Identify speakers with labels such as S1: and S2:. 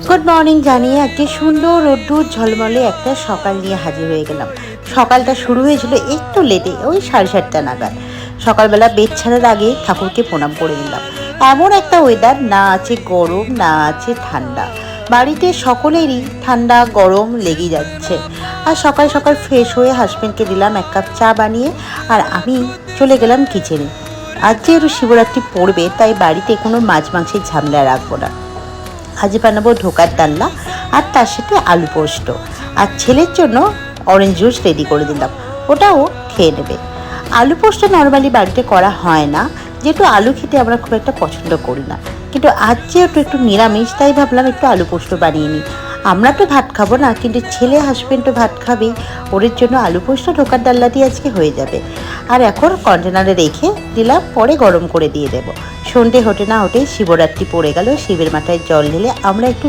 S1: Good morning জানিয়ে একটি সুন্দর রোদ্দুর ঝলমলে একটা সকাল নিয়ে হাজির হয়ে গেলাম। সকালটা শুরু হয়েছিল একটু লেটে, ওই 7:30 নাগাদ। সকালবেলা বেড ছাড়ার আগে ঠাকুরকে প্রণাম করে নিলাম। এমন একটা ওয়েদার, না আছে গরম না আছে ঠান্ডা, বাড়িতে সকলেরই ঠান্ডা গরম লেগে যাচ্ছে। আর সকাল সকাল ফ্রেশ হয়ে হাজব্যান্ডকে দিলাম 1 কাপ চা বানিয়ে, আর আমি চলে গেলাম কিচেনে। আজ যেহেতু শিবরাত্রি পড়বে, তাই বাড়িতে কোনো মাছ মাংসের ঝামেলা রাখবো না। আজ বানাবো ঢোকার ডালনা, আর তার সাথে আলু পোস্ত। আর ছেলের জন্য অরেঞ্জ জুস রেডি করে দিলাম, ওটাও খেয়ে নেবে। আলু পোস্ত নর্মালি বাড়িতে করা হয় না, যেহেতু আলু খেতে আমরা খুব একটা পছন্দ করি না। কিন্তু আজ যেহেতু একটু নিরামিষ, তাই ভাবলাম একটু আলু পোস্ত বানিয়ে নিই। আমরা তো ভাত খাবো না, কিন্তু ছেলে হাজবেন্ড তো ভাত খাবেই। ওদের জন্য আলু পোস্ত ঢোকার ডালনা দিয়ে আজকে হয়ে যাবে। আর এখন কন্টেনারে রেখে দিলাম, পরে গরম করে দিয়ে দেবো। সন্ধে হতে না হতেই শিবরাত্রি পড়ে গেল। শিবের মাথায় জল ঢেলে আমরা একটু